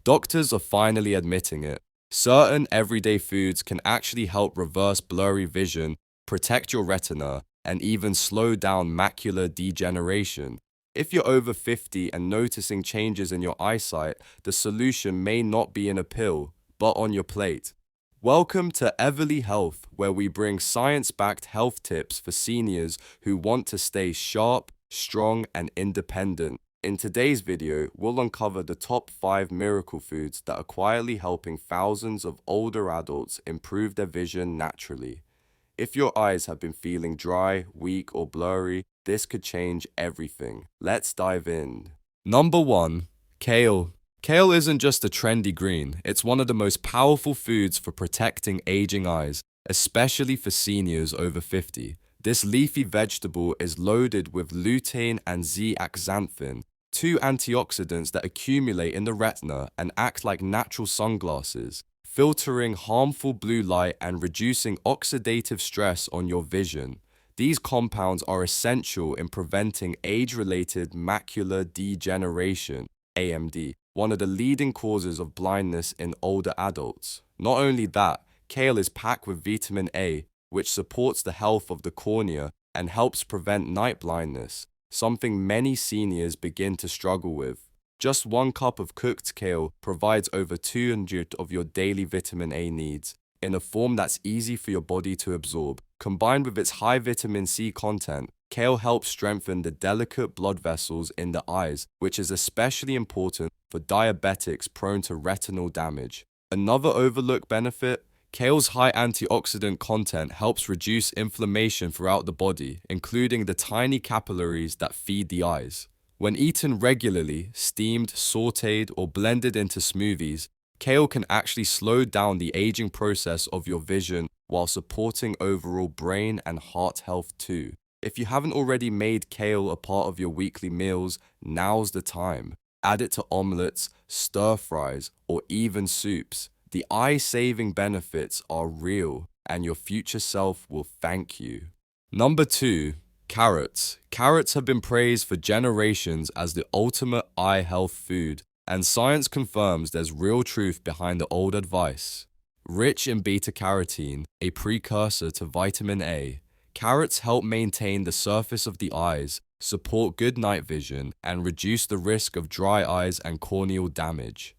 Doctors are finally admitting it. Certain everyday foods can actually help reverse blurry vision, protect your retina, and even slow down macular degeneration. If you're over 50 and noticing changes in your eyesight, the solution may not be in a pill, but on your plate. Welcome to Everly Health, where we bring science-backed health tips for seniors who want to stay sharp, strong, and independent. In today's video, we'll uncover the top 5 miracle foods that are quietly helping thousands of older adults improve their vision naturally. If your eyes have been feeling dry, weak, or blurry, this could change everything. Let's dive in. Number 1. Kale. Kale isn't just a trendy green, it's one of the most powerful foods for protecting aging eyes, especially for seniors over 50. This leafy vegetable is loaded with lutein and zeaxanthin, two antioxidants that accumulate in the retina and act like natural sunglasses, filtering harmful blue light and reducing oxidative stress on your vision. These compounds are essential in preventing age-related macular degeneration, AMD, one of the leading causes of blindness in older adults. Not only that, kale is packed with vitamin A, which supports the health of the cornea and helps prevent night blindness, something many seniors begin to struggle with. Just 1 cup of cooked kale provides over 200 of your daily vitamin A needs, in a form that's easy for your body to absorb. Combined with its high vitamin C content, kale helps strengthen the delicate blood vessels in the eyes, which is especially important for diabetics prone to retinal damage. Another overlooked benefit: kale's high antioxidant content helps reduce inflammation throughout the body, including the tiny capillaries that feed the eyes. When eaten regularly, steamed, sautéed, or blended into smoothies, kale can actually slow down the aging process of your vision while supporting overall brain and heart health too. If you haven't already made kale a part of your weekly meals, now's the time. Add it to omelets, stir fries, or even soups. The eye-saving benefits are real, and your future self will thank you. Number 2. Carrots. Carrots have been praised for generations as the ultimate eye health food, and science confirms there's real truth behind the old advice. Rich in beta-carotene, a precursor to vitamin A, carrots help maintain the surface of the eyes, support good night vision, and reduce the risk of dry eyes and corneal damage.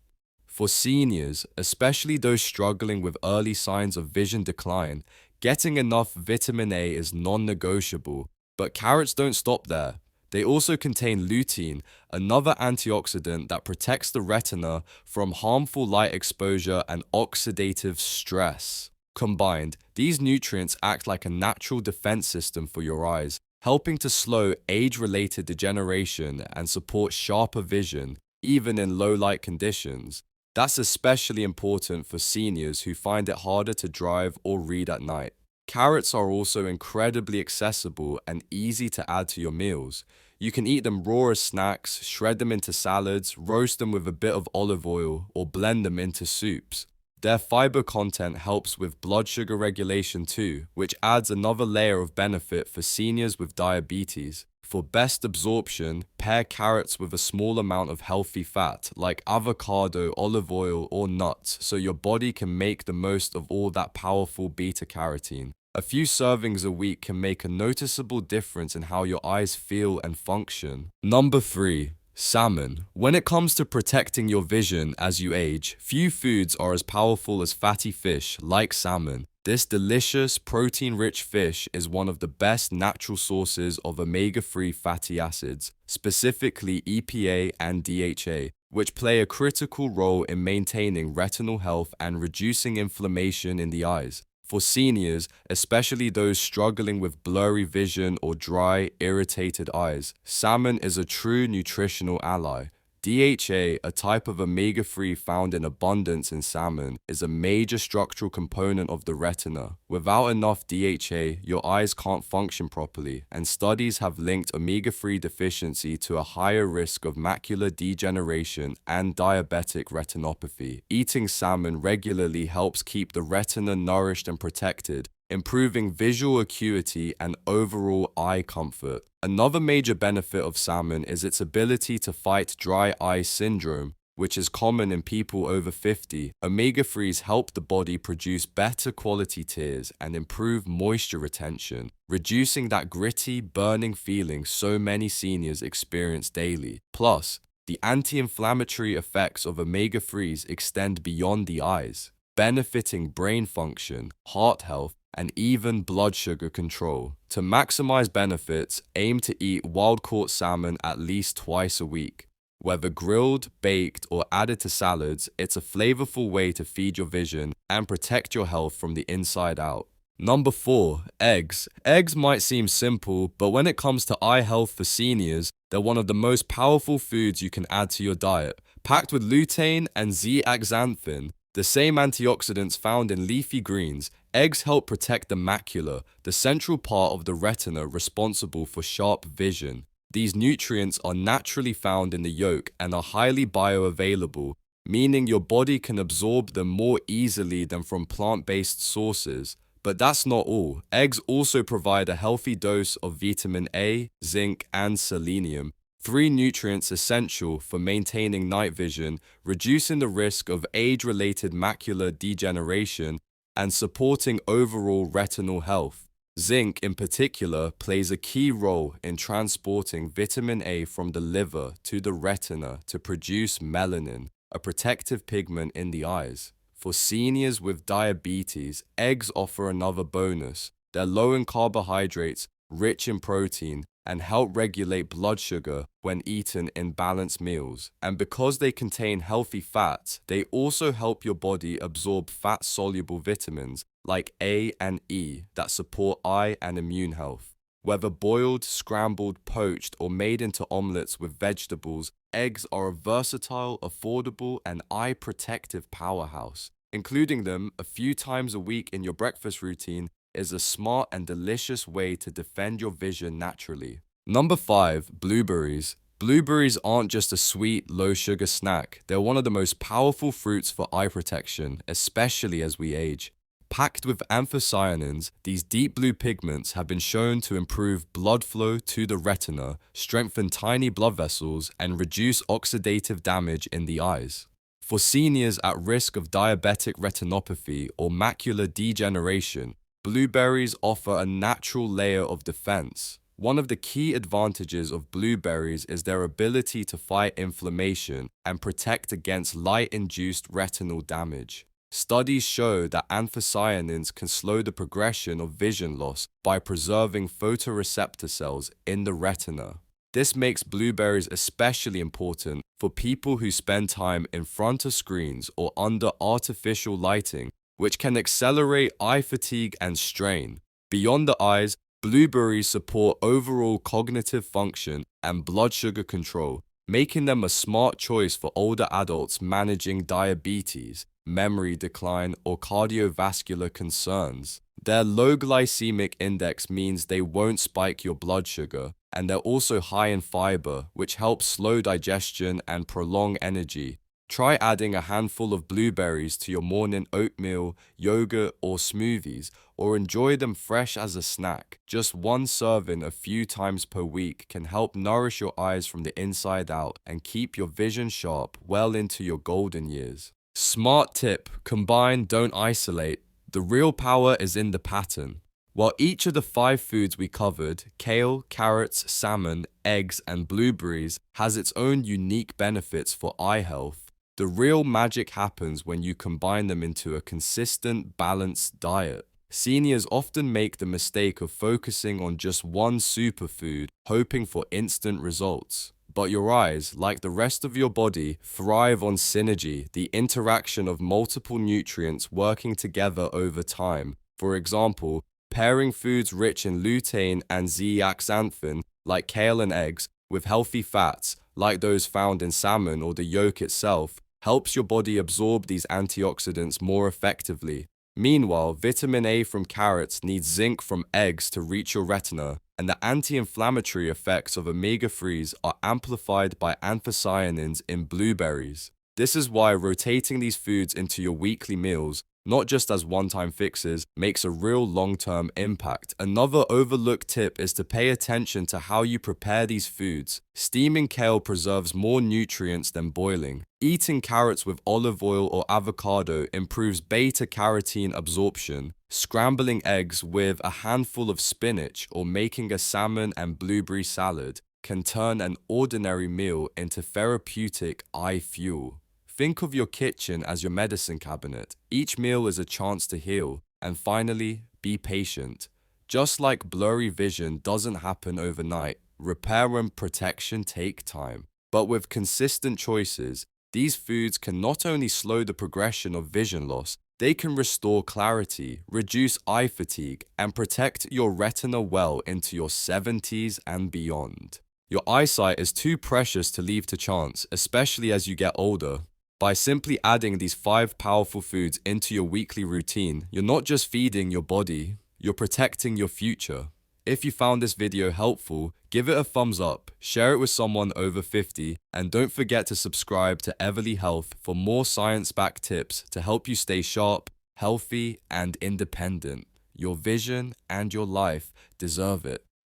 For seniors, especially those struggling with early signs of vision decline, getting enough vitamin A is non-negotiable. But carrots don't stop there. They also contain lutein, another antioxidant that protects the retina from harmful light exposure and oxidative stress. Combined, these nutrients act like a natural defense system for your eyes, helping to slow age-related degeneration and support sharper vision, even in low-light conditions. That's especially important for seniors who find it harder to drive or read at night. Carrots are also incredibly accessible and easy to add to your meals. You can eat them raw as snacks, shred them into salads, roast them with a bit of olive oil, or blend them into soups. Their fiber content helps with blood sugar regulation too, which adds another layer of benefit for seniors with diabetes. For best absorption, pair carrots with a small amount of healthy fat, like avocado, olive oil, or nuts, so your body can make the most of all that powerful beta-carotene. A few servings a week can make a noticeable difference in how your eyes feel and function. Number 3. Salmon. When it comes to protecting your vision as you age, few foods are as powerful as fatty fish like salmon. This delicious, protein-rich fish is one of the best natural sources of omega-3 fatty acids, specifically EPA and DHA, which play a critical role in maintaining retinal health and reducing inflammation in the eyes. For seniors, especially those struggling with blurry vision or dry, irritated eyes, salmon is a true nutritional ally. DHA, a type of omega-3 found in abundance in salmon, is a major structural component of the retina. Without enough DHA, your eyes can't function properly, and studies have linked omega-3 deficiency to a higher risk of macular degeneration and diabetic retinopathy. Eating salmon regularly helps keep the retina nourished and protected, improving visual acuity and overall eye comfort. Another major benefit of salmon is its ability to fight dry eye syndrome, which is common in people over 50, omega-3s help the body produce better quality tears and improve moisture retention, reducing that gritty, burning feeling so many seniors experience daily. Plus, the anti-inflammatory effects of omega-3s extend beyond the eyes, benefiting brain function, heart health, and even blood sugar control. To maximize benefits, aim to eat wild-caught salmon at least twice a week. Whether grilled, baked, or added to salads, it's a flavorful way to feed your vision and protect your health from the inside out. Number 4, eggs. Eggs might seem simple, but when it comes to eye health for seniors, they're one of the most powerful foods you can add to your diet. Packed with lutein and zeaxanthin, the same antioxidants found in leafy greens, eggs help protect the macula, the central part of the retina responsible for sharp vision. These nutrients are naturally found in the yolk and are highly bioavailable, meaning your body can absorb them more easily than from plant-based sources. But that's not all. Eggs also provide a healthy dose of vitamin A, zinc, and selenium, 3 nutrients essential for maintaining night vision, reducing the risk of age-related macular degeneration, and supporting overall retinal health. Zinc, in particular, plays a key role in transporting vitamin A from the liver to the retina to produce melanin, a protective pigment in the eyes. For seniors with diabetes, eggs offer another bonus. They're low in carbohydrates, rich in protein, and help regulate blood sugar when eaten in balanced meals. And because they contain healthy fats, they also help your body absorb fat-soluble vitamins like A and E that support eye and immune health. Whether boiled, scrambled, poached, or made into omelets with vegetables, eggs are a versatile, affordable, and eye-protective powerhouse. Including them a few times a week in your breakfast routine is a smart and delicious way to defend your vision naturally. Number 5, blueberries. Blueberries aren't just a sweet, low-sugar snack. They're one of the most powerful fruits for eye protection, especially as we age. Packed with anthocyanins, these deep blue pigments have been shown to improve blood flow to the retina, strengthen tiny blood vessels, and reduce oxidative damage in the eyes. For seniors at risk of diabetic retinopathy or macular degeneration, blueberries offer a natural layer of defense. One of the key advantages of blueberries is their ability to fight inflammation and protect against light-induced retinal damage. Studies show that anthocyanins can slow the progression of vision loss by preserving photoreceptor cells in the retina. This makes blueberries especially important for people who spend time in front of screens or under artificial lighting, which can accelerate eye fatigue and strain. Beyond the eyes, blueberries support overall cognitive function and blood sugar control, making them a smart choice for older adults managing diabetes, memory decline, or cardiovascular concerns. Their low glycemic index means they won't spike your blood sugar, and they're also high in fiber, which helps slow digestion and prolong energy. Try adding a handful of blueberries to your morning oatmeal, yogurt, or smoothies, or enjoy them fresh as a snack. Just one serving a few times per week can help nourish your eyes from the inside out and keep your vision sharp well into your golden years. Smart tip: combine, don't isolate. The real power is in the pattern. While each of the 5 foods we covered, kale, carrots, salmon, eggs, and blueberries, has its own unique benefits for eye health, the real magic happens when you combine them into a consistent, balanced diet. Seniors often make the mistake of focusing on just one superfood, hoping for instant results. But your eyes, like the rest of your body, thrive on synergy, the interaction of multiple nutrients working together over time. For example, pairing foods rich in lutein and zeaxanthin, like kale and eggs, with healthy fats, like those found in salmon or the yolk itself, helps your body absorb these antioxidants more effectively. Meanwhile, vitamin A from carrots needs zinc from eggs to reach your retina, and the anti-inflammatory effects of omega-3s are amplified by anthocyanins in blueberries. This is why rotating these foods into your weekly meals, not just as one-time fixes, makes a real long-term impact. Another overlooked tip is to pay attention to how you prepare these foods. Steaming kale preserves more nutrients than boiling. Eating carrots with olive oil or avocado improves beta-carotene absorption. Scrambling eggs with a handful of spinach or making a salmon and blueberry salad can turn an ordinary meal into therapeutic eye fuel. Think of your kitchen as your medicine cabinet. Each meal is a chance to heal. And finally, be patient. Just like blurry vision doesn't happen overnight, repair and protection take time. But with consistent choices, these foods can not only slow the progression of vision loss, they can restore clarity, reduce eye fatigue, and protect your retina well into your 70s and beyond. Your eyesight is too precious to leave to chance, especially as you get older. By simply adding these 5 powerful foods into your weekly routine, you're not just feeding your body, you're protecting your future. If you found this video helpful, give it a thumbs up, share it with someone over 50, and don't forget to subscribe to Everly Health for more science-backed tips to help you stay sharp, healthy, and independent. Your vision and your life deserve it.